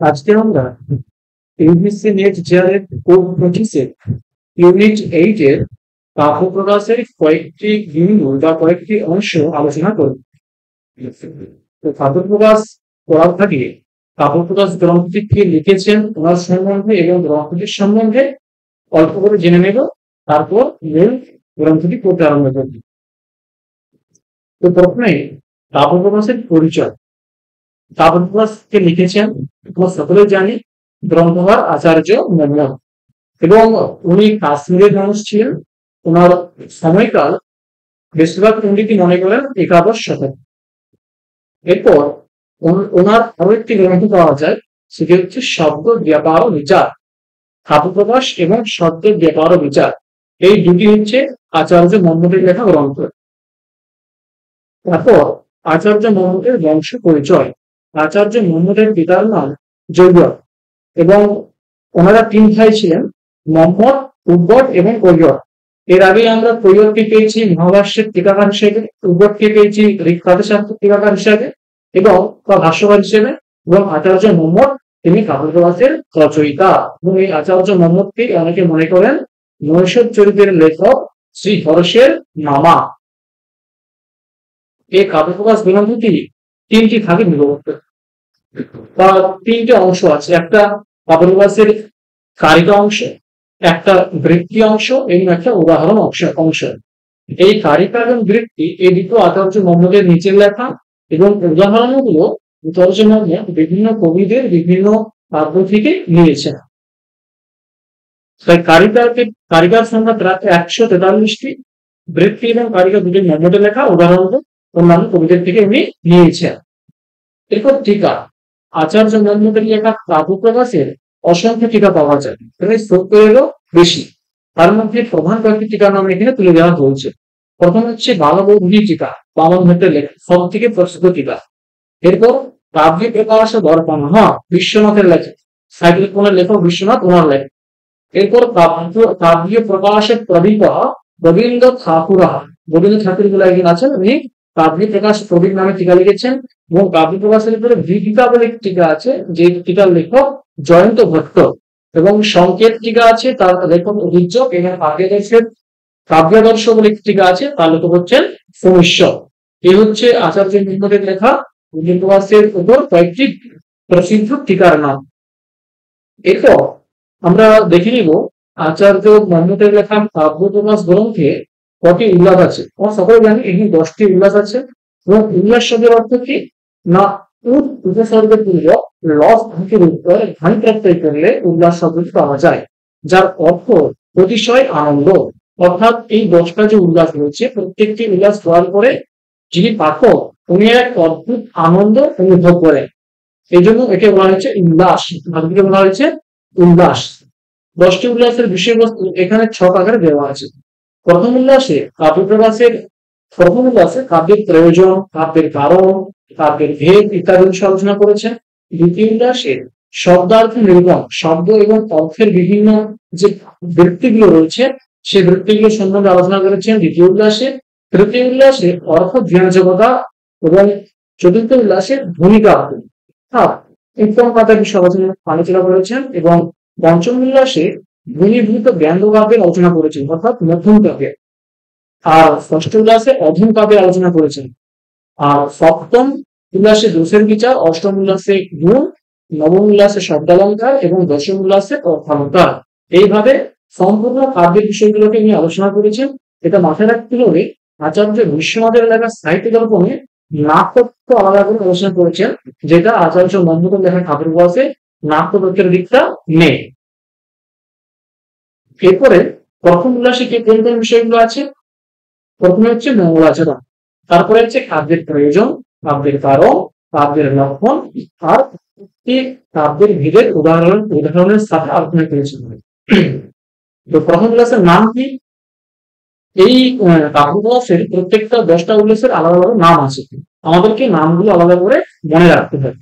আজকে আমরা UGC net JRF code 25 unit 8 এর কাব্য প্রকাশের কয়েকটি বিন্দু বা কয়েকটি অংশ আলোচনা করব। তো কাব্য প্রকাশ করার আগে কাব্য প্রকাশ গ্রন্থটি কে লিখেছেন ওনার সম্বন্ধে এবং গ্রন্থটির সম্বন্ধে অল্প করে জেনে নেব, তারপর মূল গ্রন্থটি পড়তে আরম্ভ করব। তো প্রথমে কাব্য প্রকাশের পরিচয়। কাব্য প্রকাশকে লিখেছেন আমরা সকলে জানি গ্রন্থকার আচার্য মোহাম্মদ, এবং উনি কাশ্মীরের মানুষ ছিলেন। ওনার সময়কাল বেশিরভাগ পণ্ডিতই মনে করেন একাদশ শতক। এরপর ওনার আরো একটি গ্রন্থ পাওয়া যায়, সেটি হচ্ছে শব্দ ব্যাপার ও বিচার। কাব্য প্রকাশ এবং শব্দের ব্যাপার ও বিচার এই দুটি হচ্ছে আচার্য মোহাম্মদের লেখা গ্রন্থ। তারপর আচার্য মোহাম্মদের বংশ পরিচয়। আচার্য মোহাম্মদের পিতার নাম জৈবর, এবং ওনারা তিন ভাই ছিলেন, মোহাম্মদ, উদ্ভট এবং কৈয়র। এর আগে আমরা কৈয়রকে পেয়েছি মহাভাষ্যের টিকাকার হিসেবে, উদ্ভটকে পেয়েছি ঋগ্বেদ শাস্ত্রের টিকাকার হিসেবে এবং ভাষ্যকার হিসেবে, এবং আচার্য মোহাম্মদ তিনি কাব্য প্রকাশের রচয়িতা। এবং এই আচার্য মোহাম্মদকে অনেকে মনে করেন নৈষদ চরিতের লেখক শ্রী হর্ষের মামা। এই কাব্য প্রকাশ গ্রন্থটি তিনটি ভাগে বিভক্ত বা তিনটে অংশ আছে। একটা কাব্য প্রকাশের কারিকা অংশ, একটা বৃত্তি অংশ এবং একটা উদাহরণ অংশ। এই কারিকা এবং বৃত্তি এই দুটো আচার্য মোহাম্মদের নিচের লেখা, এবং উদাহরণগুলো আচার্য মোহাম্মদ বিভিন্ন কবিদের বিভিন্ন কাব্য থেকে নিয়েছেন। তাই কারিকার সংখ্যা প্রায় 143টি। বৃত্তি এবং কারিকা দুটি মোহাম্মদের লেখা, উদাহরণ অন্যান্য কবিদের থেকে উনি নিয়েছেন। এরপর টিকা। আচার্য মোহাম্মদের লেখা কাব্য প্রকাশের অসংখ্য টিকা পাওয়া যায়, প্রায় 70-এরও বেশি। তার মধ্যে প্রধান কয়েকটি টিকার নাম এখানে তুলে দেওয়া হয়েছে। প্রথম হচ্ছে বালবৌদ্ধি টিকা, বামন ভট্টের লেখা, সব থেকে প্রসিদ্ধ টিকা। এরপর কাব্য প্রকাশ দর্পণ, বিশ্বনাথের লেখা, সাহিত্য কোণের লেখক বিশ্বনাথ, ওনার লেখা। এরপর কাব্য প্রকাশের প্রদীপ রবীন্দ্র ঠাকুর, রবীন্দ্র ঠাকুর গুলো একজন আছেন, উনি কাব্য প্রকাশ প্রদীপ নামে টিকা লিখেছেন। এবং কাব্য প্রকাশের উপরে ভীতিকা বলে একটি টিকা আছে, যে টিকার লেখক জয়ন্ত ভট্ট। এবং সংকেত টিকা আছে, তার লেখক অভিযোগ। এবং কাব্যাদর্শ বলে একটি টিকা আছে, তার লেখক হচ্ছেন সমস্য। এই হচ্ছে আচার্য মোহাম্মদের লেখা কাব্য প্রকাশের উপর কয়েকটি প্রসিদ্ধ টিকার নাম। এরপর আমরা দেখে নিব আচার্য মোহাম্মদের লেখা কাব্য প্রকাশ গ্রন্থে কটি উল্লাস আছে। আমরা সকলে জানি এখানে 10টি উল্লাস আছে। এবং উল্লাস শব্দের অর্থ কি না, উপসর্গের পূর্বক লস ধাতুর উত্তর ধানি প্রত্যয় করলে উল্লাস শব্দটি পাওয়া যায়, যার অর্থ অতিশয় আনন্দ। অর্থাৎ এই 10টা যে উল্লাস রয়েছে, প্রত্যেকটি উল্লাস হওয়ার পরে যিনি পাঠক উনি এক অদ্ভুত আনন্দ অনুভব করেন, এই জন্য একে বলা হয়েছে উল্লাস, ভারতীয় বলা হয়েছে উল্লাস। 10টি উল্লাসের বিষয়বস্তু এখানে 6 আকারে দেওয়া আছে। প্রথম উল্লাসে কাব্যের প্রয়োজন, কাব্যের কারণ, কাব্যের ভেদ ইত্যাদি বিষয়ে আলোচনা করেছেন। দ্বিতীয় উল্লাসে শব্দার্থ নিরূপণ, শব্দ এবং অর্থের বিভিন্ন যে বৃত্তিগুলো রয়েছে সেই বৃত্তিগুলো সম্বন্ধে আলোচনা করেছেন দ্বিতীয় উল্লাসে। তৃতীয় উল্লাসে অর্থ ধ্যানযোগ্যতা, এবং চতুর্থ উল্লাসে ভূমিকা উত্তম পাতার বিষয়ে আলোচনা করেছেন। এবং পঞ্চম উল্লাসে ঘনীভূত ব্যঙ্গ কাব্যের আলোচনা করেছেন, অর্থাৎ মধ্যম কাব্যের। আর ষষ্ঠ উল্লাসে অধম কাব্যের আলোচনা করেছেন। আর সপ্তম উল্লাসে দোষের বিচার, অষ্টম উল্লাসে গুণ, নবম উল্লাসে শব্দালঙ্কার এবং দশম উল্লাসে অর্থালঙ্কার। এইভাবে সম্পূর্ণ কাব্যের বিষয়গুলোকে নিয়ে আলোচনা করেছেন। এটা মাথায় রাখতে হবে আচার্য বিশ্বনাথের লেখা সাহিত্য দর্পণে নাট্যতত্ত্ব আলাদা করে আলোচনা করেছেন, যেটা আচার্য মোহাম্মদের লেখা কাব্য প্রকাশে নাট্যতত্ত্বের দিকটা নেই। এরপরে প্রথম উল্লাসে কোন কোন বিষয়গুলো আছে? প্রথমে হচ্ছে মঙ্গলাচরণ, তারপরে হচ্ছে কাব্যের প্রয়োজন, কাব্যের কারণ, কাব্যের লক্ষণ, আর কাব্যের ভেদের উদাহরণের সাথে আলোচনা করেছেন। তো প্রথম উল্লাসের নাম কি? এই কাব্য প্রকাশের প্রত্যেকটা 10টা উল্লাসের আলাদা আলাদা নাম আছে, আমাদেরকে নামগুলো আলাদা করে মনে রাখতে হবে।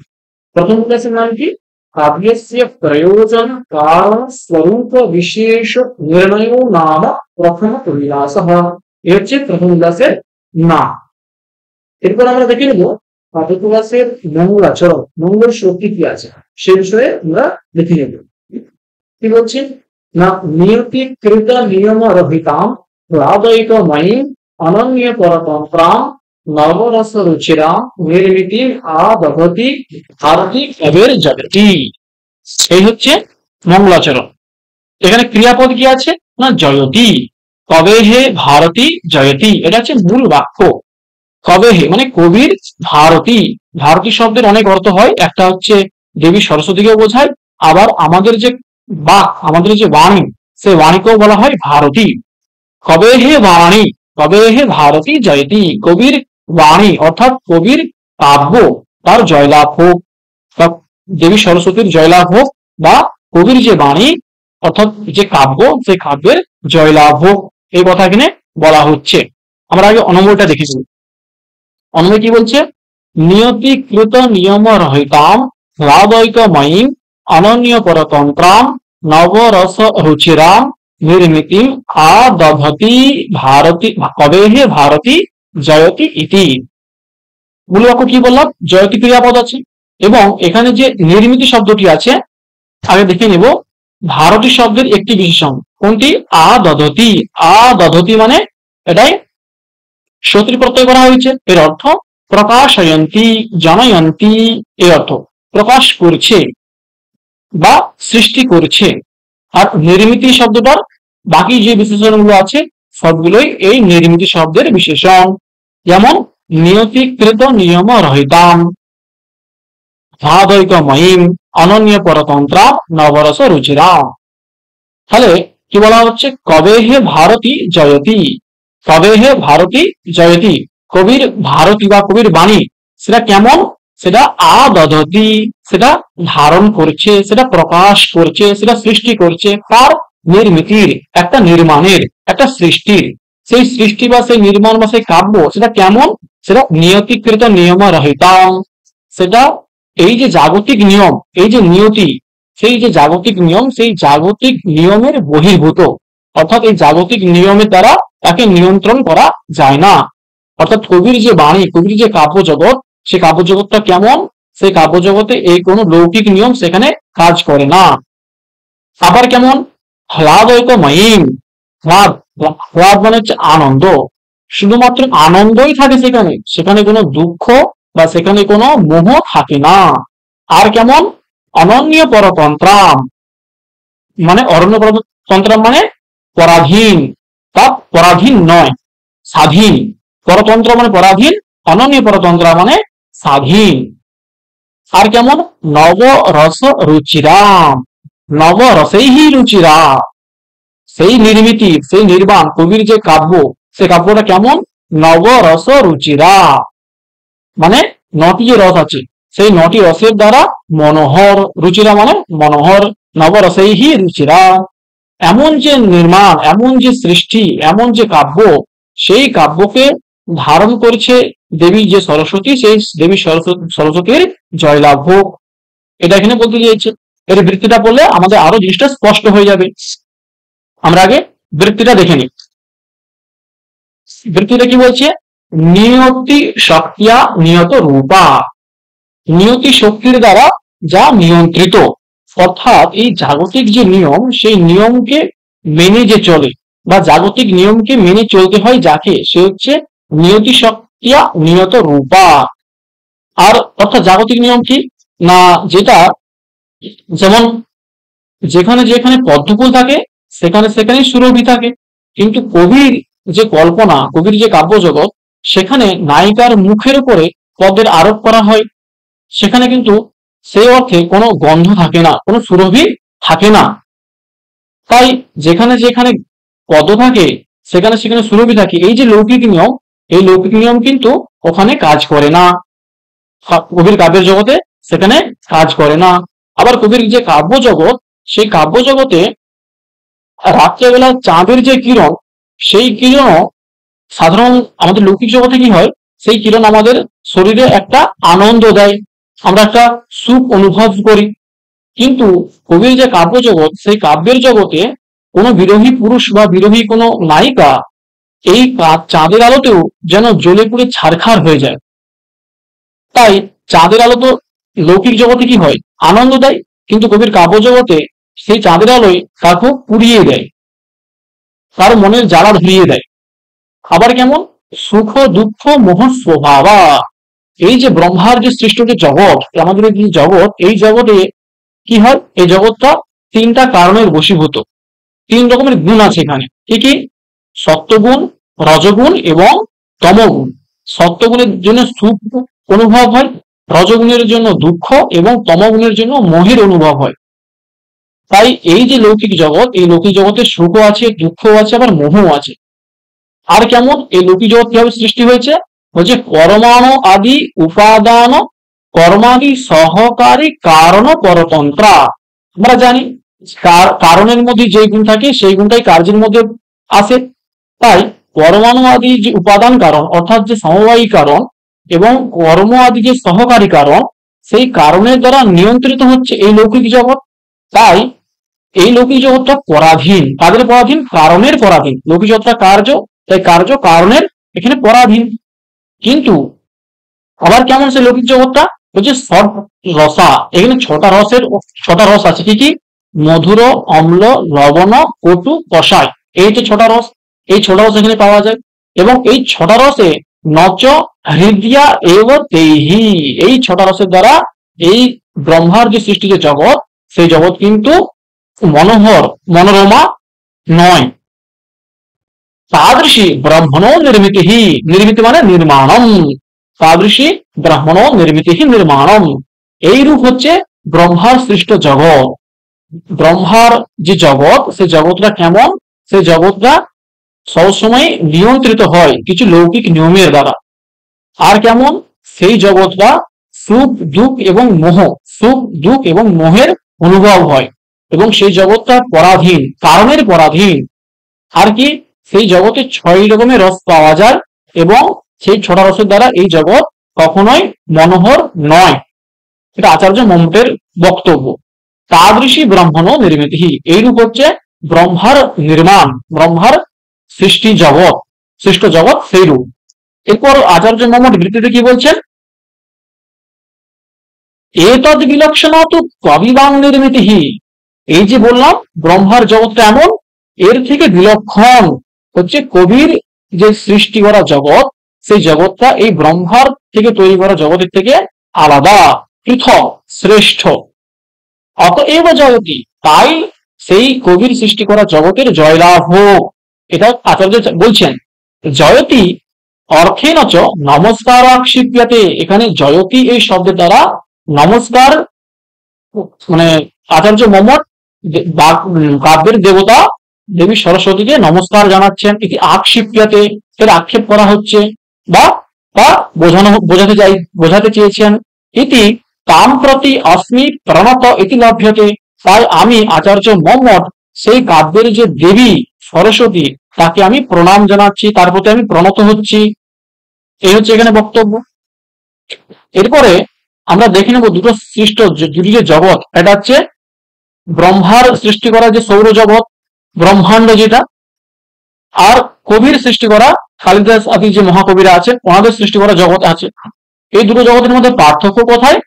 প্রথম উল্লাসের নাম কি? কাব্যস্য প্রয়োজন কারণ স্বরূপ বিশেষ নির্ণয় নাম প্রথম উল্লাস। এ হচ্ছে প্রথম উল্লাসের নাম। এরপর আমরা দেখে নেব কাব্যপ্রকাশের মঙ্গলাচরণ, মঙ্গল শক্তি কি আছে সে বিষয়ে আমরা দেখে নেব। কি বলছি না, নিয়তিকৃত নিয়ম রহিতাম রাদয়িকময়ী অনন্য পরতন্ত্রাম নবরস রুচিরা নির্মিতি আদভতি ভারতী কবের জগতি। এই হচ্ছে মঙ্গলাচরণ। এখানে ক্রিয়াপদ কি আছে না জয়তী, কবে হে ভারতী জয়তী, এটা হচ্ছে মূল বাক্য। কবে হে মানে কবির, ভারতী, ভারতী শব্দের অনেক অর্থ হয়, একটা হচ্ছে দেবী সরস্বতীকেও বোঝায়, আবার আমাদের যে বাক, আমাদের যে বাণী, সেই বাণীকেও বলা হয় ভারতী। কবে হে বাণী, কবে হে ভারতী জয়তী, কবির বাণী অর্থাৎ কবির কাব্য তার জয়লাভ হোক, বা দেবী সরস্বতীর জয়লাভ হোক, বা কবির যে বাণী অর্থাৎ যে কাব্য, সেই কাব্যের জয়লাভ হোক, এই কথা এখানে বলা হচ্ছে। আমরা আগে অনম্বরটা দেখেছি। অনম্বর কি বলছে, নিয়তিকৃত নিয়ম রহিতাম হ্লাদৈকময়ীম অনন্য পরতন্ত্রাম নবরস রুচিরাম নির্মিতিম আদভতি ভারতী কবে হে ভারতী জয়তী ইতি। মূল বাক্য কি বললাম, জয়তী ক্রিয়াপদ আছে, এবং এখানে যে নির্মিতি শব্দটি আছে আগে দেখে নেব। ভারতী শব্দের একটি বিশেষণ কোনটি, আদধতি, আদধতি মানে এটাই সতী প্রত্যয় করা হয়েছে, এর অর্থ প্রকাশয়ন্তী জনয়ন্তী, এর অর্থ প্রকাশ করছে বা সৃষ্টি করছে। আর নির্মিতি শব্দটার বাকি যে বিশেষণগুলো আছে সবগুলোই এই নির্মিতি শব্দের বিশেষণ, যেমন নিয়তিকৃত নিয়ম রহিতাম ভাদৈকময়ীম অনন্য পরতন্ত্রা নবরস রুচিরা। তাহলে কি বলা হচ্ছে, কবে হে ভারতী জয়তী, কবে হে ভারতী জয়তী, কবির ভারতী বা কবির বাণী সেটা কেমন, সেটা আদধতি, সেটা ধারণ করছে, সেটা প্রকাশ করছে, সেটা সৃষ্টি করছে, তার নির্মিতির, একটা নির্মাণের, একটা সৃষ্টির, সেই সৃষ্টি বা সেই নির্মাণ বা সেই কাব্য সেটা কেমন, সেটা নিয়তিকৃত নিয়ম রহিতাম, সেটা এই যে জাগতিক নিয়ম, এই যে নিয়তি, সেই যে জাগতিক নিয়ম, সেই জাগতিক নিয়মের বহির্ভূত, অর্থাৎ এই জাগতিক নিয়মের দ্বারা তাকে নিয়ন্ত্রণ করা যায় না। অর্থাৎ কবির যে বাণী, কবির যে কাব্য জগৎ, সেই কাব্য জগৎটা কেমন, সেই কাব্য জগতে এই কোন লৌকিক নিয়ম সেখানে কাজ করে না। আবার কেমন, হ্লাদৈকময়ীম, হ্লাদ, হ্লাদ মানে হচ্ছে আনন্দ, শুধুমাত্র আনন্দই থাকে সেখানে, সেখানে কোনো দুঃখ বা সেখানে কোনো মোহ থাকে না। আর কেমন, অনন্য পরতন্ত্রাম মানে অরণ্য পরতন্ত্রাম মানে পরাধীন বা পরাধীন নয়, স্বাধীন, পরতন্ত্র মানে পরাধীন, অনন্য পরতন্ত্র মানে স্বাধীন। আর কেমন, নবরস রুচিরাম, নবরসেই রুচিরা, সেই নির্মিতি, সেই নির্বাণ, কবির যে কাব্য, সেই কাব্যটা কেমন, নবরস রুচিরা মানে নটি যে রস আছে সেই নটি রসের দ্বারা মনোহর, রুচিরা মানে মনোহর, নবরসেই রুচিরা, এমন যে নির্মাণ, এমন যে সৃষ্টি, এমন যে কাব্য, সেই কাব্যকে ধারণ করছে দেবী যে সরস্বতী, সেই দেবী সরস্বতীর জয়লাভ হোক, এটা এখানে বলতে চাইছে। এর বৃত্তিটা পড়লে আমাদের আরো জিনিসটা স্পষ্ট হয়ে যাবে। আমরা আগে বৃত্তিটা দেখে নিই। বৃত্তিটা কি বলছে, নিয়তি শক্তিয়া নিয়ত রূপা, নিয়তি শক্তির দ্বারা যা নিয়ন্ত্রিত, অর্থাৎ এই জাগতিক যে নিয়ম, সেই নিয়মকে মেনে যে চলে বা জাগতিক নিয়মকে মেনে চলতে হয় যাকে, সে হচ্ছে নিয়তি শক্তিয়া নিয়ত রূপা। আর অর্থাৎ জাগতিক নিয়ম কি না, যেটা যেমন যেখানে যেখানে পদ্মফুল থাকে সেখানে সেখানে সুরভি থাকে, কিন্তু কবির যে কল্পনা, কবির যে কাব্য জগৎ, সেখানে নায়িকার মুখের উপরে পদ্মের আরোপ করা হয়, সেখানে কিন্তু সেই অর্থে কোনো গন্ধ থাকে না, কোনো সুরভি থাকে না। তাই যেখানে যেখানে পদ্ম থাকে সেখানে সেখানে সুরভি থাকে, এই যে লৌকিক নিয়ম, এই লৌকিক নিয়ম কিন্তু ওখানে কাজ করে না, কবির কাব্যের জগতে সেখানে কাজ করে না। আবার কবির যে কাব্য জগৎ, সেই কাব্য জগতে রাত্রেবেলা চাঁদের যে কিরণ, সেই কিরণ সাধারণ আমাদের লৌকিক জগতে কি হয়, সেই কিরণ আমাদের শরীরে একটা আনন্দ দেয়, আমরা একটা সুখ অনুভব করি। কিন্তু কবির যে কাব্য জগৎ, সেই কাব্যের জগতে কোনো বিরোহী পুরুষ বা বিরোহী কোনো নায়িকা এই চাঁদের আলোতেও যেন জ্বলে পুড়ে ছারখার হয়ে যায়। তাই চাঁদের আলো তো লৌকিক জগতে কি হয়, আনন্দ দেয়, কিন্তু কবির কাব্য জগতে সেই চাঁদের আলোয় তাকে পুড়িয়ে দেয়, তার মনের জ্বালা ধরিয়ে দেয়। আবার কেমন, সুখ দুঃখ মোহ স্বভাবা, এই যে ব্রহ্মার যে সৃষ্ট যে জগৎ, আমাদের এই জগৎ, এই জগতে কি হয়, এই জগৎটা তিনটা কারণের বশীভূত। তিন রকমের গুণ আছে এখানে, কি কি, সত্যগুণ, রজগুণ এবং তমগুণ। সত্যগুণের জন্য সুখ অনুভব হয়, রজগুণের জন্য দুঃখ এবং তমগুণের জন্য মোহের অনুভব হয়। তাই এই যে লৌকিক জগৎ, এই লৌকিক জগতে সুখও আছে, দুঃখও আছে, আবার মোহও আছে। আর কেমন, এই লৌকিক জগৎ কিভাবে সৃষ্টি হয়েছে, হচ্ছে পরমাণু আদি উপাদান কর্মাদি সহকারী কারণ পরতন্ত্রা। আমরা জানি কারণের মধ্যে যে গুণ থাকে সেই গুণটাই কার্যের মধ্যে আসে। তাই পরমাণু আদি যে উপাদান কারণ, অর্থাৎ যে সমবায়ী কারণ, এবং কর্ম আদি যে সহকারী কারণ, সেই কারণের দ্বারা নিয়ন্ত্রিত হচ্ছে এই লৌকিক জগৎ। তাই এই লৌকিক জগৎটা পরাধীন, কাদের পরাধীন, কারণের পরাধীন। লৌকিক জগৎটা কার্য, তাই কার্য কারণের এখানে পরাধীন। কিন্তু আবার কেমন সেই লৌকিক জগৎটা, হচ্ছে ষট রসা, এখানে ছটা রস আছে, কি কি, মধুর, অম্ল, লবণ, কটু, কষায়, এই যে ছটা রস, এই ছটা রস এখানে পাওয়া যায়। এবং এই ছটা রসে নচ হৃদয়া এব তেহি, এই ছটা রসের দ্বারা এই ব্রহ্মার যে সৃষ্টি যে জগৎ, সেই জগৎ কিন্তু মনোহর মনোরমা নয়। তাদৃশী ব্রহ্মণো নির্মিতি, নির্মিতি মানে নির্মাণম, তাদৃশী ব্রহ্মণো নির্মিতি নির্মাণম, এই রূপ হচ্ছে ব্রহ্মার সৃষ্ট জগৎ। ব্রহ্মার যে জগৎ, সেই জগৎটা কেমন, সেই জগৎটা সবসময় নিয়ন্ত্রিত হয় কিছু লৌকিক নিয়মের দ্বারা। আর কেমন, সেই জগৎটা সুখ দুঃখ এবং মোহ, সুখ দুঃখ এবং মোহের অনুভব হয়, এবং সেই জগৎটা পরাধীন, কারণের পরাধীন। আর কি, সেই জগতে 6 রকমের রস পাওয়া যায়, এবং সেই 6টা রসের দ্বারা এই জগৎ কখনোই মনোহর নয়। এটা আচার্য মমটের বক্তব্য। তাদৃশী ব্রহ্মণ নির্মিতি, এইরূপ হচ্ছে ব্রহ্মার নির্মাণ, ব্রহ্মার সৃষ্টি জগৎ, সৃষ্ট জগৎ সেই রূপ। এরপর আচার্য মমট বৃত্তিতে কি বলছেন, এতদ বিলক্ষণ তো কবিবাং নির্মিতি, এই যে বললাম ব্রহ্মার জগৎটা এমন, এর থেকে বিলক্ষণ হচ্ছে কবির যে সৃষ্টি করা জগৎ, সেই জগৎটা এই ব্রহ্মার থেকে তৈরি করা জগতের থেকে আলাদা, পৃথক, শ্রেষ্ঠ। অতএব জগতি, তাই সেই কবির সৃষ্টি করা জগতের জয়লাভ হোক, এটা আচার্য বলছেন। জয়তি অর্থেন চ নমস্কার আক্ষিপ্যতে, এখানে জয়তি এই শব্দের দ্বারা নমস্কার, মানে আচার্য মমট কাব্যের দেবতা দেবী সরস্বতীকে নমস্কার জানাচ্ছেন। এটি আক্ষিপ্যতে, এর আক্ষেপ করা হচ্ছে, বা বা বোঝাতে চেয়েছেন। ইতি তাম প্রতি অস্মি প্রণত ইতি লভ্যতে, তাই আমি আচার্য মম্মট সেই কাব্যের যে দেবী সরস্বতী, তাকে আমি প্রণাম জানাচ্ছি, তার প্রতি আমি প্রণত হচ্ছি। এই হচ্ছে এখানে বক্তব্য। এরপরে আমরা দেখে নেব দুটো সৃষ্ট, দুটি যে জগৎ, এটা হচ্ছে ব্রহ্মার সৃষ্টি করা যে সৌরজগৎ, ব্রহ্মাণ্ড যেটা, আর কবির সৃষ্টি করা কালিদাস আদি যে মহাকবিরা আছে, ওনাদের সৃষ্টি করা জগৎ আছে। এই দুটো জগতের মধ্যে পার্থক্য কোথায়,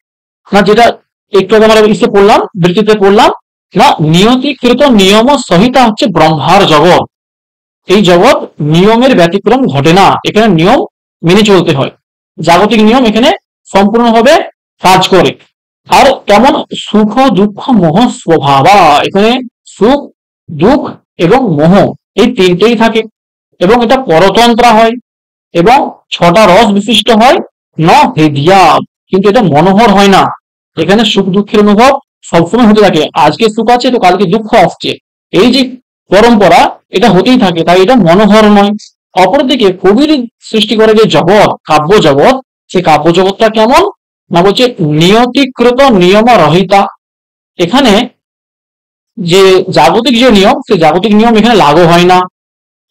না যেটা একটু আগে আমরা ইসে পড়লাম, বৃত্তিতে পড়লাম, না নিয়তিকৃত নিয়ম সহিতা হচ্ছে ব্রহ্মার জগৎ। এই জগৎ নিয়মের ব্যতিক্রম ঘটে না, এখানে নিয়ম মেনে চলতে হয়, জাগতিক নিয়ম এখানে সম্পূর্ণভাবে কাজ করে। আর কেমন, সুখ দুঃখ মোহ স্বভাবা, এখানে সুখ দুঃখ এবং মোহ এই তিনটেই থাকে, এবং এটা পরতন্ত্রা হয়, এবং 6টা রস বিশিষ্ট হয়, ন হৃদয়া, কিন্তু এটা মনোহর হয় না। এখানে সুখ দুঃখের অনুভব সবসময় হতে থাকে, আজকে সুখ আছে তো কালকে দুঃখ আসছে, এই যে পরম্পরা, এটা হতেই থাকে, তাই এটা মনোহর নয়। অপরদিকে কবির সৃষ্টি করে যে জগৎ, কাব্য জগৎ, সেই কাব্য জগৎটা কেমন, না বলছে নিয়তিকৃত নিয়ম রহিতা, এখানে যে জাগতিক যে নিয়ম, সেই জাগতিক নিয়ম এখানে লাগু হয় না।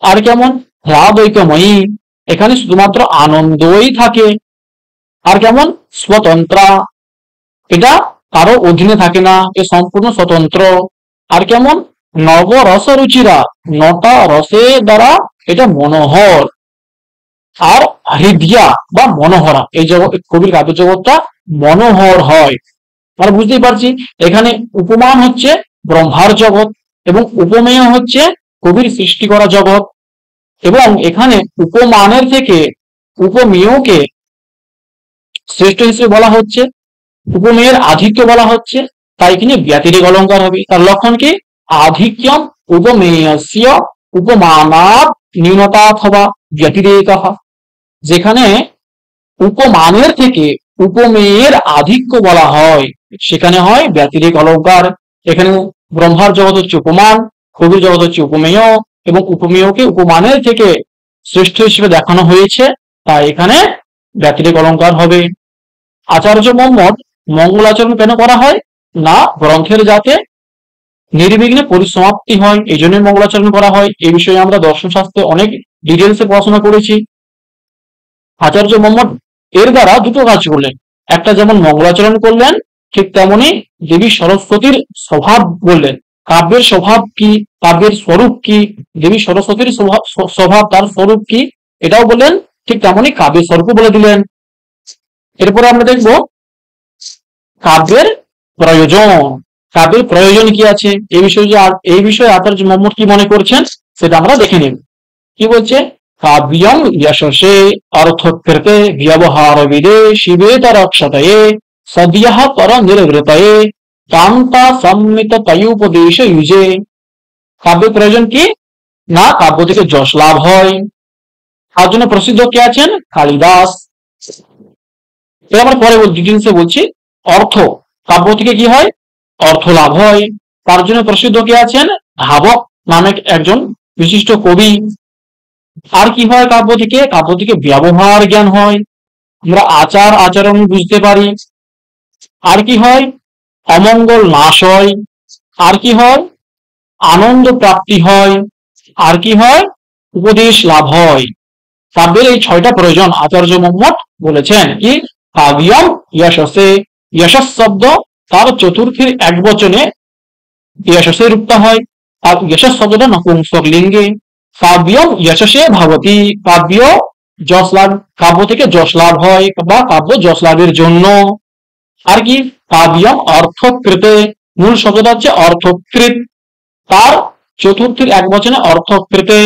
আর কেমন, হ্লাদৈক্যময়ী, এখানে শুধুমাত্র আনন্দই থাকে। আর কেমন, স্বতন্ত্রা, এটা কারো অধীনে থাকে না, এ সম্পূর্ণ স্বতন্ত্র। আর কেমন, নবরস রুচিরা, 9টা রসের দ্বারা এটা মনোহর। আর হৃদিয়া বা মনোহরা, এই জগৎ কবির কাব্য জগৎটা মনোহর হয়। আমরা বুঝতেই পারছি এখানে উপমান হচ্ছে ব্রহ্মার জগৎ এবং উপমেয় হচ্ছে কবির সৃষ্টি করা জগৎ, এবং এখানে উপমানের থেকে উপমেয়কে শ্রেষ্ঠ হিসেবে বলা হচ্ছে, উপমেয়ের আধিক্য বলা হচ্ছে, তাই এখানে ব্যতিরেক অলঙ্কার হবে। তার লক্ষণ কি? আধিক্যম উপমেয়স্য উপমানাৎ ন্যূনতা অথবা ব্যতিরেকঃ। যেখানে উপমানের থেকে উপমেয়ের আধিক্য বলা হয় সেখানে হয় ব্যতিরেক অলঙ্কার। এখানে ব্রহ্মার জগৎ হচ্ছে উপমান, কবির জগৎ হচ্ছে উপমেয়, এবং উপমেয়কে উপমানের থেকে শ্রেষ্ঠ হিসেবে দেখানো হয়েছে, তাই এখানে ব্যতিরেক অলঙ্কার হবে। আচার্য মোহাম্মদ মঙ্গলাচরণ কেন করা হয়? না গ্রন্থের যাতে নির্বিঘ্নে পরিসমাপ্তি হয়, এই জন্যই মঙ্গলাচরণ করা হয়। এই বিষয়ে আমরা দর্শন শাস্ত্রে অনেক ডিটেলসে পড়াশোনা করেছি। আচার্য মোহাম্মদ এর দ্বারা দুটো কাজ করলেন, একটা যেমন মঙ্গলাচরণ করলেন, ঠিক তেমনি দেবী সরস্বতীর স্বভাব বললেন। কাব্যের স্বভাব কি, কাব্যের স্বরূপ কি, দেবী সরস্বতীর স্বভাব তার স্বরূপ কি, এটাও বললেন, ঠিক তেমনি কাব্যের স্বরূপ বলে দিলেন। এরপরে আমরা দেখব কাব্যের প্রয়োজন। কাব্যের প্রয়োজন কি আছে এই বিষয়ে আচার্য মোহাম্মদ কি মনে করছেন সেটা আমরা দেখে নিন। কি বলছে? কাব্যম যশসে অর্থকৃতে ব্যবহারবিদে শিবেতরক্ষতয়ে সদ্যঃ পর নির্বৃতয়ে কান্তা সম্মিত তয়োপদেশ ইউজে। কাব্যের প্রয়োজন কি? না কাব্য থেকে যশ লাভ হয়, তার জন্য প্রসিদ্ধ কে আছেন? কালিদাস। এটা আমরা পরে ডিটেলসে বলছি। অর্থ, কাব্য থেকে কি হয়? অর্থ লাভ হয়, তার জন্য প্রসিদ্ধ কে আছেন? ধাবক নামে একজন বিশিষ্ট কবি। আর কি হয় কাব্য থেকে? কাব্য থেকে ব্যবহার জ্ঞান হয়, আমরা আচার আচরণ বুঝতে পারি। আর কি হয়? অমঙ্গল নাশ হয়। আর কি হয়? আনন্দ প্রাপ্তি হয়। আর কি হয়? উপদেশ লাভ হয়। কাব্যের এই 6টা প্রয়োজন আচার্য মোহাম্মদ বলেছেন। কি? কাব্যম যশসে, যশস শব্দ তার চতুর্থীর এক বচনে যশসে রূপত হয়, আর যশস শব্দটা নপুংসক লিঙ্গে। কাব্যম যশসে ভবতি, কাব্য যশ লাভ, কাব্য থেকে যশ লাভ হয় বা কাব্য যশ লাভের জন্য। আর কি? কাব্যম অর্থকৃতে, মূল শব্দটা হচ্ছে অর্থকৃত, তার চতুর্থীর এক বচনে অর্থকৃতে।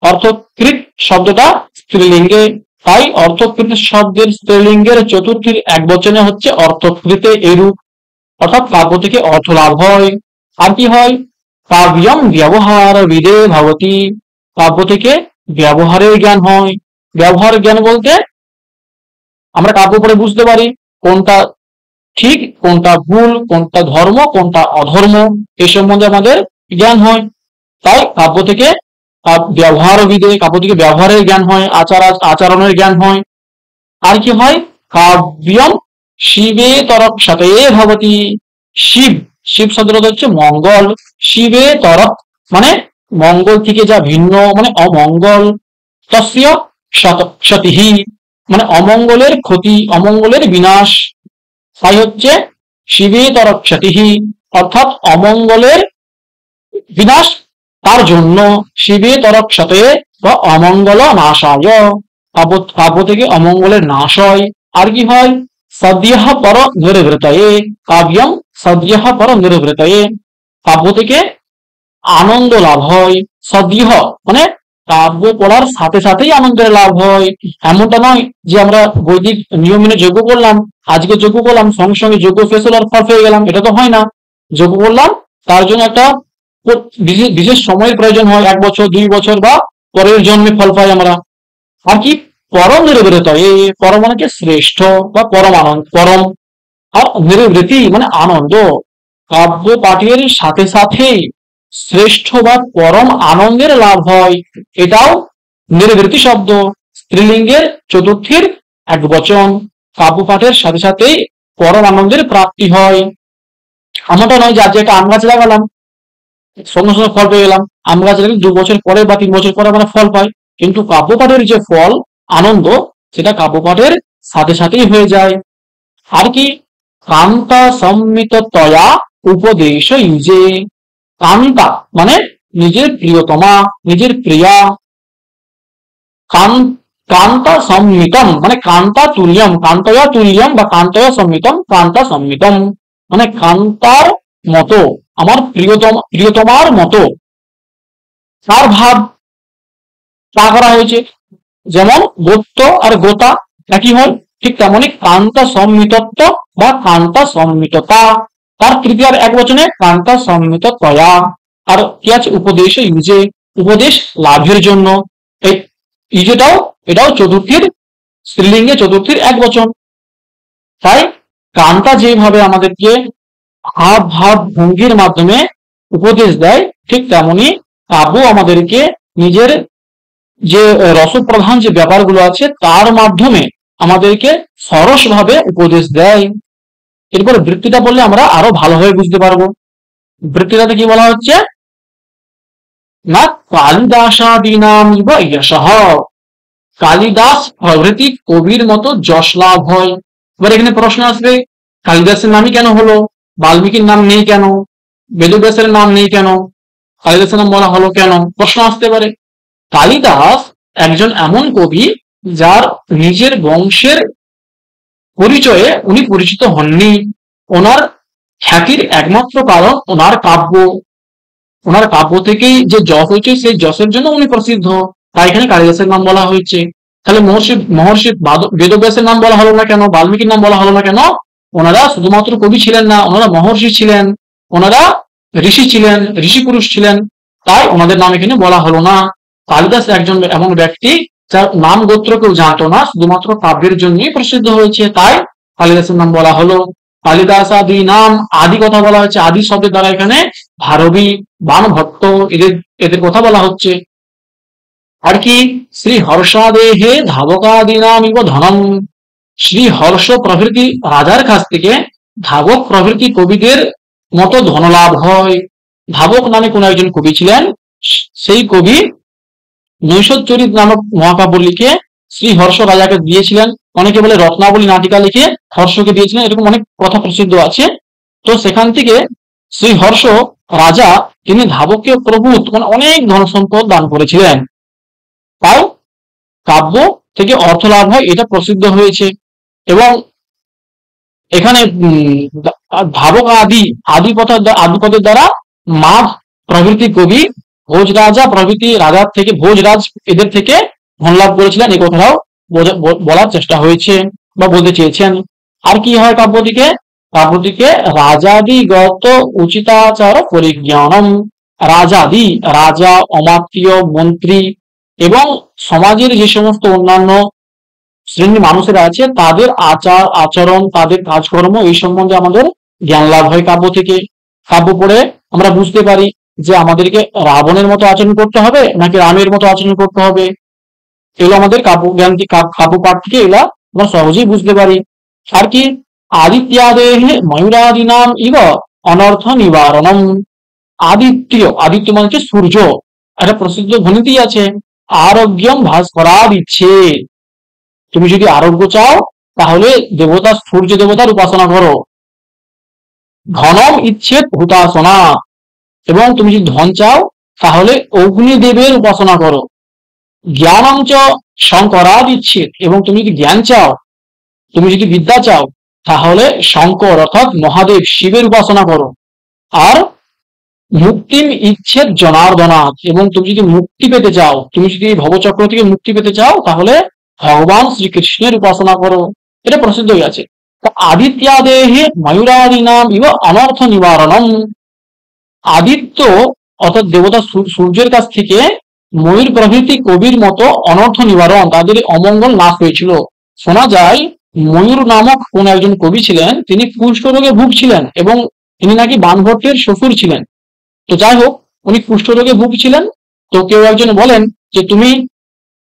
অর্থকৃত শব্দটা স্ত্রীলিঙ্গে, তাই অর্থকৃত শব্দের স্ত্রীলিঙ্গের চতুর্থীর এক বচনে হচ্ছে অর্থকৃতে এরূপ, অর্থাৎ কাব্য থেকে অর্থ লাভ হয়। আর কি হয়? কাব্যম ব্যবহার বিদে ভবতি, কাব্য থেকে ব্যবহারের জ্ঞান হয়। ব্যবহার জ্ঞান বলতে আমরা কাব্য পড়ে বুঝতে পারি কোনটা ঠিক, কোনটা ভুল, কোনটা ধর্ম, কোনটা অধর্ম, এই সম্বন্ধে আমাদের জ্ঞান হয়। তাই কাব্য থেকে ব্যবহার বিদে, কাব্য থেকে ব্যবহারের জ্ঞান হয়, আচরণের জ্ঞান হয়। আর কি হয়? কাব্যম শিবে তরক সাথে ভবতি, শিব, শিব শব্দটা হচ্ছে মঙ্গল। শিবে তরক মানে মঙ্গল থেকে যা ভিন্ন, মানে অমঙ্গল। তস্য ক্ষতিহি মানে অমঙ্গলের ক্ষতি, অমঙ্গলের বিনাশ। তাই হচ্ছে শিবে তরক ক্ষতিহি, অর্থাৎ অমঙ্গলের বিনাশ তার জন্য। শিবে তরক সাথে বা অমঙ্গল নাশায়, কাব্য থেকে অমঙ্গলের নাশ হয়। আর কি হয়? সদ্যঃ পর নির্বৃতয়ে, কাব্যম সদ্যঃ পর নির্বৃতয়ে, কাব্য থেকে আনন্দ লাভ হয়। সদ্যঃ মানে কাব্য পড়ার সাথে সাথেই আনন্দের লাভ হয়, এমনটা নয় যে আমরা বৈদিক নিয়ম মেনে যজ্ঞ করলাম, আজকে যজ্ঞ করলাম সঙ্গে সঙ্গে যজ্ঞ শেষ হলো আর ফল পেয়ে গেলাম, এটা তো হয় না। যজ্ঞ করলাম তার জন্য একটা বিশেষ সময়ের প্রয়োজন হয়, 1 বছর 2 বছর বা পরের জন্মে ফল পাই আমরা। আর কি? পরম নির্বৃত, এই পরম মানে কি? শ্রেষ্ঠ বা পরম আনন্দ, পরম। আর নির্বৃতি মানে আনন্দ, কাব্য পাঠের সাথে সাথে শ্রেষ্ঠ বা পরম আনন্দের লাভ হয়, এটাও নির্বৃতি শব্দ, স্ত্রীলিঙ্গের চতুর্থীর এক বচন। কাব্য পাঠের সাথে সাথেই পরম আনন্দের প্রাপ্তি হয়। এমনটা নয় যে আজ একটা আম গাছ লাগালাম সঙ্গে সঙ্গে ফল পেয়ে গেলাম, আম গাছ লাগালে 2 বছর পরে বা 3 বছর পরে আমরা ফল পাই, কিন্তু কাব্য পাঠের যে ফল আনন্দ সেটা কাব্য পাঠের সাথে সাথেই হয়ে যায়। আর কি? কান্তা সম্মিত তয়া উপদেশ ইউজে, কান্তা মানে নিজের প্রিয়তমা, নিজের প্রিয়া। কান্তা সম্মিতম মানে কান্তা তুল্যম, কান্তয়া তুল্যম বা কান্তয়া সম্মিতম, কান্তা সম্মিতম মানে কান্তার মতো, আমার প্রিয়তমার মতো। তার ভাব তা করা হয়েছে, যেমন গোত্র আর গোতা একই হয়, ঠিক তেমনি কান্তা সম্মিতত্ব বা কান্তা সম্মিততা। তার তৃতীয়ার এক বচনে কান্তা সম্মিততয়া। আর কি আছে উপদেশ ইউজে, উপদেশ লাভের জন্য। এই এটাও চতুর্থীর স্ত্রীলিঙ্গে চতুর্থীর এক বচন। তাই কান্তা যেভাবে আমাদেরকে হাব ভাব ভঙ্গির মাধ্যমে উপদেশ দেয়, ঠিক তেমনি কাব্য আমাদেরকে নিজের যে রসপ্রধান যে ব্যাপারগুলো আছে তার মাধ্যমে আমাদেরকে সরসভাবে উপদেশ দেয়। এরপর বৃত্তিটা বললে আমরা আরো ভালোভাবে বুঝতে পারবো। বৃত্তিটাতে কি বলা হচ্ছে না, কালিদাসাদীনাম ইব যশঃ, কালিদাস প্রভৃতি কবির মতো যশ লাভ হয়। এবার এখানে প্রশ্ন আসবে, কালিদাসের নামই কেন হলো, বাল্মীকির নাম নেই কেন, বেদব্যাসের নাম নেই কেন, কালিদাসের নাম বলা হলো কেন, প্রশ্ন আসতে পারে। কালিদাস একজন এমন কবি যার নিজের বংশের পরিচয়ে উনি পরিচিত হননি। ওনার খ্যাতির একমাত্র কারণ ওনার কাব্য থেকেই যে যশ হয়েছে, সেই যশের জন্য উনি প্রসিদ্ধ, তাই এখানে কালিদাসের নাম বলা হয়েছে। তাহলে মহর্ষি বেদব্যাসের নাম বলা হলো না কেন, বাল্মীকির নাম বলা হলো না কেন? ওনারা শুধুমাত্র কবি ছিলেন না, ওনারা মহর্ষি ছিলেন, ওনারা ঋষি ছিলেন, ঋষি পুরুষ ছিলেন, তাই ওনাদের নাম এখানে বলা হলো না। কালিদাস একজন এমন ব্যক্তি যার নাম গোত্র কেউ জানতো না, শুধুমাত্র কাব্যের জন্যই প্রসিদ্ধ হয়েছে, তাই কালিদাসের নাম বলা হলো। কালিদাস আদি নাম, আদি কথা বলা হচ্ছে, আদি শব্দের দ্বারা এখানে ভারবী, বাণভট্ট এদের কথা বলা হচ্ছে। আর কি শ্রী হর্ষাদেহে ধাবকাদি নাম ইব ধনম, শ্রী হর্ষ প্রভৃতি রাজার কাছ থেকে ধাবক প্রভৃতি কবিদের মতো ধনলাভ হয়। ধাবক নামে কোন একজন কবি ছিলেন, সেই কবি নৈষধচরিত নামক মহাকাব্য লিখে শ্রী হর্ষ রাজাকে দিয়েছিলেন। অনেকে বলে রত্নাবলী নাটিকা লিখে হর্ষকে দিয়েছিলেন, এরকম অনেক কথা প্রসিদ্ধ আছে। তো সেখান থেকে শ্রী হর্ষ রাজা তিনি ধাবককে প্রভূত মানে অনেক ধন সম্পদ দান করেছিলেন, তাই কাব্য থেকে অর্থ লাভ হয়, এটা প্রসিদ্ধ হয়েছে। এবং এখানে ধাবক আদি পদের দ্বারা মাঘ প্রভৃতি কবি, ভোজ রাজা প্রভৃতি রাজার থেকে, ভোজরাজ এদের থেকে ধন লাভ করেছিলেন, এই কথাটাও বলার চেষ্টা হয়েছে বা বলতে চেয়েছেন। আর কি হয় কাব্যটিকে রাজাদিগত উচিতাচার পরিজ্ঞানম, রাজা, অমাত্য, মন্ত্রী এবং সমাজের যে সমস্ত অন্যান্য শ্রেণীর মানুষেরা আছে তাদের আচার আচরণ, তাদের কাজকর্ম এই সম্বন্ধে আমাদের জ্ঞান লাভ হয় কাব্য থেকে। কাব্য পড়ে আমরা বুঝতে পারি যে আমাদেরকে রাবণের মতো আচরণ করতে হবে নাকি রামের মতো আচরণ করতে হবে, এগুলো আমাদের কাব্য জ্ঞান কাব্য পাঠ থেকে এগুলা আমরা সহজেই বুঝতে পারি। আর কি আদিত্যাদেহে ময়ূরাদি নাম ইব অনর্থ নিবারণম, আদিত্য মানে হচ্ছে সূর্য, একটা প্রসিদ্ধ ধ্বনিতেই আছে, আরোগ্যম ভাস্করাদ ইচ্ছে, তুমি যদি আরোগ্য চাও তাহলে সূর্য দেবতার উপাসনা করো। ধনম ইচ্ছে হুতাসনা, এবং তুমি যদি ধন চাও তাহলে অগ্নিদেবের উপাসনা করো। জ্ঞানঞ্চ শঙ্করাদ ইচ্ছে, এবং তুমি যদি জ্ঞান চাও, তুমি যদি বিদ্যা চাও তাহলে শঙ্কর অর্থাৎ মহাদেব শিবের উপাসনা করো। আর মুক্তিম ইচ্ছের জনার্দনাথ, এবং তুমি যদি মুক্তি পেতে চাও, তুমি যদি ভবচক্র থেকে মুক্তি পেতে চাও তাহলে ভগবান শ্রীকৃষ্ণের উপাসনা করো, এটা প্রসিদ্ধ হয়ে আছে। আদিত্যাদেহে ময়ূরাদি নাম ইব অনর্থ নিবারণম, আদিত্য অর্থাৎ দেবতা সূর্যের কাছ থেকে ময়ূর প্রভৃতি কবির মতো অনর্থ নিবারণ, তাদের অমঙ্গল নাশ হয়েছিল। শোনা যায় ময়ূর নামক কোন একজন কবি ছিলেন, তিনি কুষ্ঠরোগে ভুগছিলেন এবং তিনি নাকি বাণভট্টের শ্বশুর ছিলেন। তো যাই হোক, উনি কুষ্ঠরোগে ভুগছিলেন, তো কেউ একজন বলেন যে তুমি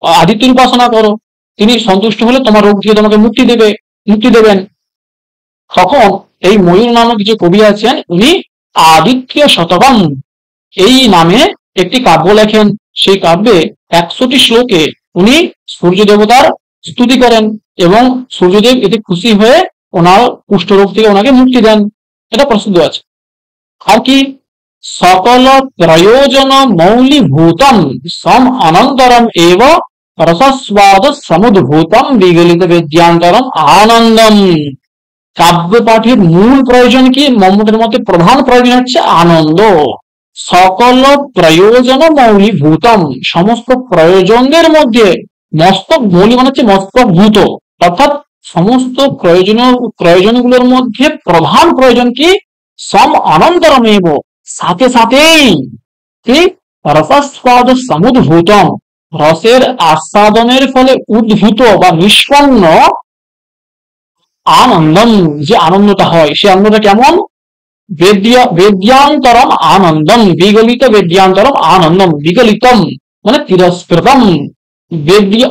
আদিত্যের উপাসনা করো, তিনি সন্তুষ্ট হলে তোমার রোগ থেকে তোমাকে মুক্তি দেবেন। তখন এই ময়ূর নামক যে কবি আছেন উনি আদিত্য শতকম এই নামে একটি কাব্য লেখেন। সেই কাব্যে 100টি শ্লোকে উনি সূর্য দেবতার স্তুতি করেন এবং সূর্যদেব এতে খুশি হয়ে ওনার কুষ্ঠরোগ থেকে ওনাকে মুক্তি দেন, এটা প্রসিদ্ধ আছে। আর কি সকল প্রয়োজন মৌলিভূতম সম অনন্তরম এব রসস্বাদ সমুদ্ভূতম বিগলিত বেদ্যান্তরম আনন্দম। কাব্য পাঠের মূল প্রয়োজন কি? মম্মটের মতে প্রধান প্রয়োজন হচ্ছে আনন্দ। সকল প্রয়োজন মৌলিভূতম, সমস্ত প্রয়োজনের মধ্যে মস্তক, মৌলি মানে হচ্ছে মস্তকভূত, অর্থাৎ সমস্ত প্রয়োজনগুলোর মধ্যে প্রধান প্রয়োজন কি? সম অনন্তরমেব, সাথে সাথেই কি? রসস্বাদ সমুদ্ভূতম, রসের আস্বাদনের ফলে উদ্ভূত বা নিষ্পন্ন আনন্দম, যে আনন্দটা হয় সে আনন্দটা কেমন? বেদ্যান্তরম আনন্দম, বিগলিত বেদ্যান্তরম আনন্দম, বিগলিতম মানে তিরস্কৃতম,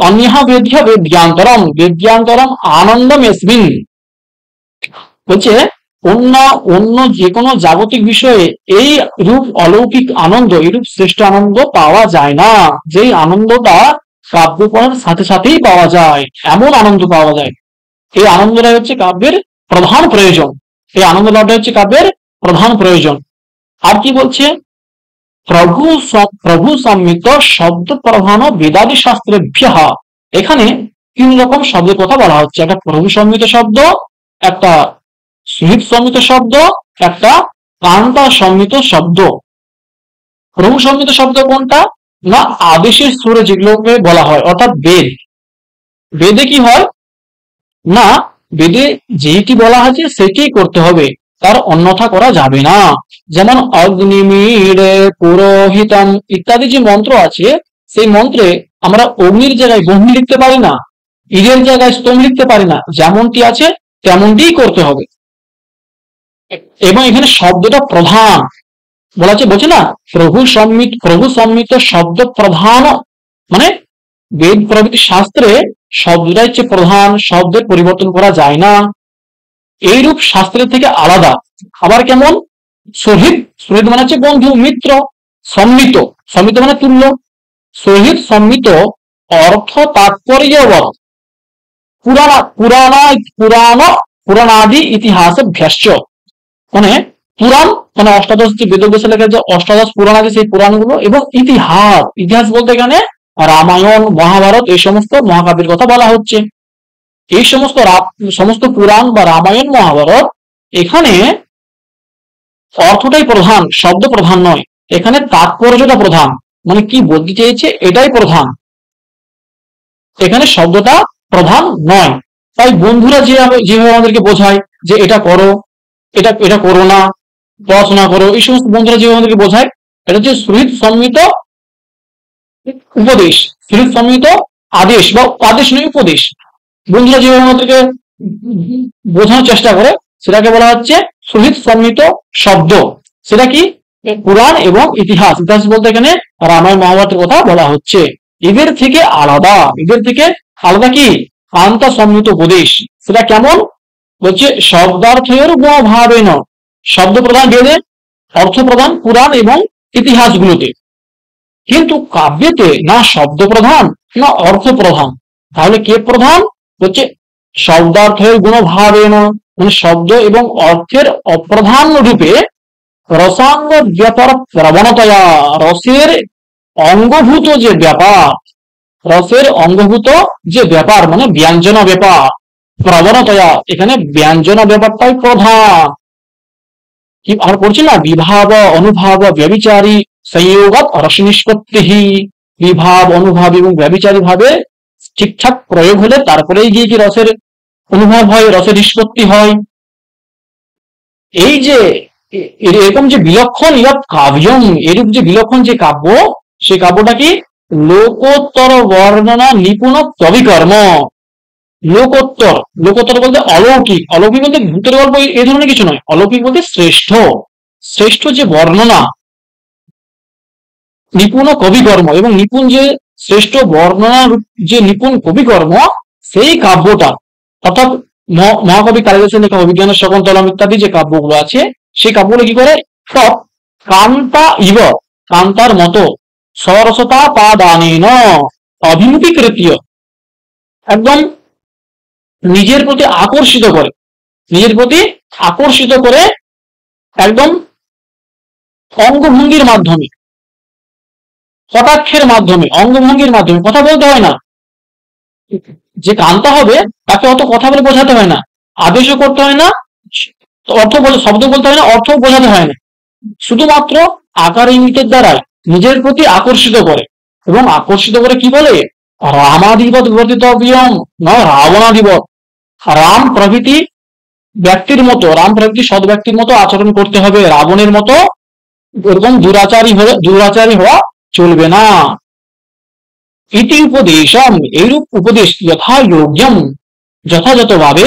অন্যহা বেদ্য বেদ্যান্তরম, বেদ্যান্তরম আনন্দম এসমিন। বলছে অন্য অন্য যে কোনো জাগতিক বিষয়ে এই রূপ অলৌকিক আনন্দ, এইরূপ শ্রেষ্ঠ আনন্দ পাওয়া যায় না। যেই আনন্দটা কাব্য পড়ার সাথে সাথেই পাওয়া যায়, এমন আনন্দ পাওয়া যায়। এই আনন্দটা হচ্ছে কাব্যের প্রধান প্রয়োজন, এই আনন্দ লাভটা হচ্ছে কাব্যের প্রধান প্রয়োজন। আর কি বলছে? প্রভু সম্মিত শব্দ প্রধান বেদাদি শাস্ত্রেভ্য। এখানে তিন রকম শব্দের কথা বলা হচ্ছে, একটা প্রভু সম্মিত শব্দ, একটা সুহিত সম্মিত শব্দ, একটা কান্তা সম্মিত শব্দ। প্রভু সম্মিত শব্দ কোনটা? না আদেশের সুরে যেগুলোকে বলা হয়, অর্থাৎ বেদ। বেদে কি হয় না, বেদে যেটি বলা আছে সেটাই করতে হবে, তার অন্যথা করা যাবে না। যেমন অগ্নিমিড়ে পুরোহিতম ইত্যাদি যে মন্ত্র আছে, সেই মন্ত্রে আমরা অগ্নির জায়গায় বহ্নি লিখতে পারি না, ঈদের জায়গায় স্তম লিখতে পারি না, যেমনটি আছে তেমনটিই করতে হবে। এবং এখানে শব্দটা প্রধান বলা আছে, বলছে না প্রভু সম্মিত শব্দ প্রধান, মানে বেদ প্রভৃতি শাস্ত্রে শব্দটা হচ্ছে প্রধান, শব্দের পরিবর্তন করা যায় না। এইরূপ শাস্ত্রের থেকে আলাদা। আবার কেমন? সহিত, সহিত মানে হচ্ছে বন্ধু মিত্র, সম্মিত, সম্মিত মানে তুল্য, সহিত সম্মিত অর্থ তাৎপর্যবৎ পুরাণাদি ইতিহাস ভ্যাস্য, মানে পুরাণ মানে অষ্টাদশ যে বেদব্যাসে লেখা যে অষ্টাদশ পুরাণ আছে সেই পুরাণগুলো, এবং ইতিহাস, ইতিহাস বলতে এখানে রামায়ণ মহাভারত এই সমস্ত মহাকাব্যের কথা বলা হচ্ছে। এই সমস্ত পুরাণ বা রামায়ণ মহাভারত, এখানে অর্থটাই প্রধান, শব্দ প্রধান নয়, এখানে তাৎপর্যটা প্রধান, মানে কি বলতে চেয়েছে এটাই প্রধান, এখানে শব্দটা প্রধান নয়। তাই বন্ধুরা যেভাবে আমাদেরকে বোঝায় যে এটা করো, এটা করো না, পড়াশোনা করো, এই সমস্ত বন্ধুরা যেভাবে আমাদেরকে বোঝায়, এটা হচ্ছে সুহৃদ সম্মিত উপদেশ, সুহৃদ সম্মিত আদেশ, বা আদেশ নয় উপদেশ। বন্ধুরা যেভাবে আমাদেরকে বোঝানোর চেষ্টা করে সেটাকে বলা হচ্ছে সুহৃদ সম্মিত শব্দ। সেটা কি? পুরাণ এবং ইতিহাস। ইতিহাস বলতে এখানে রামায়ণ মহাভারতের কথা বলা হচ্ছে। এদের থেকে আলাদা, এদের থেকে আলাদা কি? কান্তা সম্মিত উপদেশ। সেটা কেমন? বলছে শব্দার্থের ভাবে ন, শব্দ প্রধান বেদে, অর্থ প্রধান পুরাণ এবং ইতিহাসগুলোতে, কিন্তু কাব্যেতে না শব্দ প্রধান না অর্থ প্রধান। তাহলে কে প্রধান? হচ্ছে শব্দার্থের গুণভাবেন, মানে শব্দ এবং অর্থের অপ্রধান রূপে রসাঙ্গ ব্যাপার প্রবণতয়া, রসের অঙ্গভূত যে ব্যাপার, রসের অঙ্গভূত যে ব্যাপার মানে ব্যঞ্জন ব্যাপার, প্রবণতয়া এখানে ব্যঞ্জন ব্যাপারটাই প্রধান। কি আমরা পড়ছি না, বিভাব অনুভাব ব্যভিচারী সংযোগত রস নিষ্পত্তি, বিভাব অনুভাব এবং ব্যভিচারী ভাবে ঠিকঠাক প্রয়োগ হলে তারপরেই গিয়ে কি রসের অনুভব হয়, রসের নিষ্পত্তি হয়। এই যে এরকম যে বিলক্ষণ ইয়ৎ কাব্যম, এরূপ যে বিলক্ষণ যে কাব্য, সেই কাব্যটা কি? লোকোত্তর বর্ণনা নিপুণ কবিকর্ম। লোকোত্তর, লোকোত্তর বলতে অলৌকিক, অলৌকিক বলতে ভূতের গল্প এই ধরনের কিছু নয়, অলৌকিক বলতে শ্রেষ্ঠ, শ্রেষ্ঠ যে বর্ণনা, নিপুণ কবিকর্ম, এবং নিপুণ যে শ্রেষ্ঠ বর্ণনা যে নিপুণ কবিকর্ম, সেই কাব্যটা, অর্থাৎ মহাকবি কালিদাসের লেখা অভিজ্ঞানের শকুন্তলম ইত্যাদি যে কাব্যগুলো আছে, সেই কাব্যগুলো কি করে? সব কান্তা ইব, কান্তার মতো, সরসতা পাদানেন অভিমুখীকৃতীয়, একদম নিজের প্রতি আকর্ষিত করে, নিজের প্রতি আকর্ষিত করে, একদম অঙ্গভঙ্গির মাধ্যমে, কটাক্ষের মাধ্যমে, অঙ্গভঙ্গির মাধ্যমে, কথা বলতে হয় না, যে কান্তা হবে তাকে অত কথা বলে বোঝাতে হয় না, আদেশও করতে হয় না, অর্থ বলে শব্দ বলতে হয় না, অর্থ বোঝাতে হয় না, শুধুমাত্র আকার ইঙ্গিতের দ্বারাই নিজের প্রতি আকর্ষিত করে। এবং আকর্ষিত করে কি বলে, রামাদিবত বিবর্তিতব্যম না রাবণাদিবত, রাম প্রভৃতি ব্যক্তির মতো, রাম প্রভৃতি সৎ ব্যক্তির মতো আচরণ করতে হবে, রাবণের মতো এরকম দুরাচারী হওয়া চলবে না। ইতি উপদেশম, এইরূপ উপদেশ যথা যোগ্যম যথাযথভাবে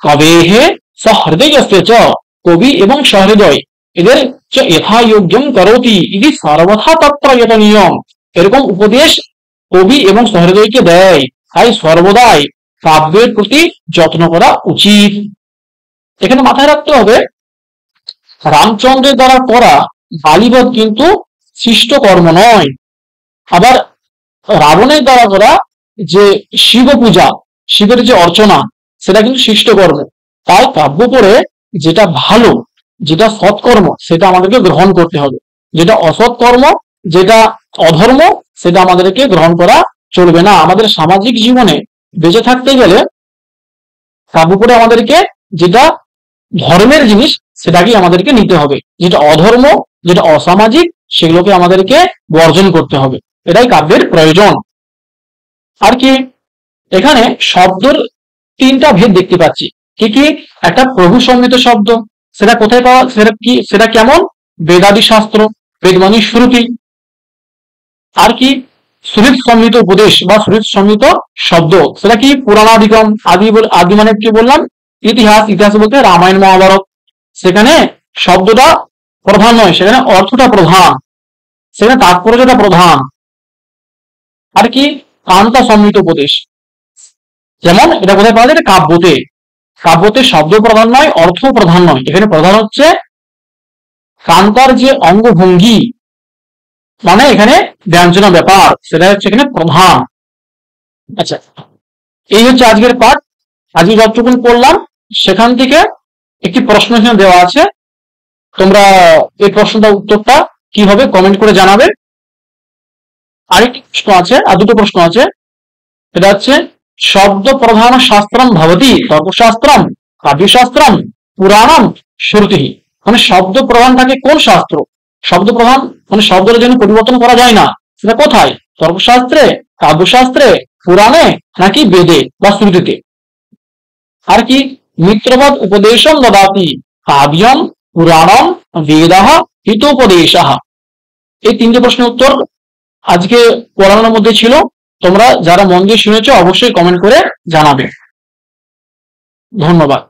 কবেহে সহৃদয়স্য চ, কবি এবং সহৃদয় এদের যথাযোগ্যম করোতি ইতি সর্বথা তৎপ্রয়তনীয়ম, এরকম উপদেশ কবি এবং সহৃদয়কে দেয়, তাই সর্বদাই কাব্যের প্রতি যত্ন করা উচিত। এখানে মাথায় রাখতে হবে রামচন্দ্রের দ্বারা করা বালিবধ কিন্তু সৃষ্ট কর্ম নয়, আবার রাবণের দ্বারা করা যে শিব পূজা, শিবের যে অর্চনা, সেটা কিন্তু সৃষ্ট কর্ম। তাই কাব্য পড়ে যেটা ভালো, যেটা সৎকর্ম সেটা আমাদেরকে গ্রহণ করতে হবে, যেটা অসৎ কর্ম, যেটা অধর্ম সেটা আমাদেরকে গ্রহণ করা চলবে না। আমাদের সামাজিক জীবনে বেঁচে থাকতে গেলে কাব্য পড়ে আমাদেরকে যেটা ধর্মের জিনিস সেটাকেই আমাদেরকে নিতে হবে, যেটা অধর্ম, যেটা অসামাজিক সেগুলোকে আমাদেরকে বর্জন করতে হবে, এটাই কাব্যের প্রয়োজন। আর কি এখানে শব্দের তিনটা ভেদ দেখতে পাচ্ছি। কি কি? একটা প্রভু সম্মিত শব্দ, সেটা কোথায় পাওয়া, সেটা কি, সেটা কেমন? বেদাদি শাস্ত্র, বেদ মানে শ্রুতি। আর কি সুহৃদ সম্মিত উপদেশ বা সুহৃদ সম্মিত শব্দ, সেটা কি? পুরাণাদিগম, আদি মানে কি বললাম? ইতিহাস, ইতিহাস বলতে রামায়ণ মহাভারত, সেখানে শব্দটা প্রধান নয়, সেখানে অর্থটা প্রধান, সেখানে তাৎপর্যটা প্রধান। আর কি কান্তা সম্মিত উপদেশ, যেমন এটা কোথায় পাওয়া যায়? কাব্যতে। কাব্যতে শব্দ প্রধান নয়, অর্থ প্রধান নয়, এখানে প্রধান হচ্ছে কান্তার যে অঙ্গভঙ্গি, মানে এখানে ব্যঞ্জনা ব্যাপার, সেটা হচ্ছে এখানে প্রধান। আচ্ছা, এই হচ্ছে আজকের পাঠ। আজকে যতটুকু পড়লাম সেখান থেকে একটি প্রশ্ন এখানে দেওয়া আছে, তোমরা এই প্রশ্নটা উত্তরটা কি হবে কমেন্ট করে জানাবে। আরেকটি প্রশ্ন আছে, আর দুটো প্রশ্ন আছে, এটা হচ্ছে শব্দ প্রধান শাস্ত্রম ভবতি তর্কশাস্ত্রম কাব্যশাস্ত্রম পুরাণম শ্রুতি, মানে শব্দ প্রধান থাকে কোন শাস্ত্র? শব্দ প্রধান মানে শব্দের জন্য পরিবর্তন করা যায় না, সেটা কোথায়? তর্কশাস্ত্রে, কাব্যশাস্ত্রে, পুরাণে, নাকি বেদে বা শ্রুতিতে? আর কি মিত্রবৎ উপদেশম দদাতি কাব্যম পুরাণম বেদাহ হিতোপদেশাহ। এই তিনটে প্রশ্নের উত্তর আজকে পড়ানোর মধ্যে ছিল, তোমরা যারা মন দিয়ে শুনেছো অবশ্যই কমেন্ট করে জানাবে। ধন্যবাদ।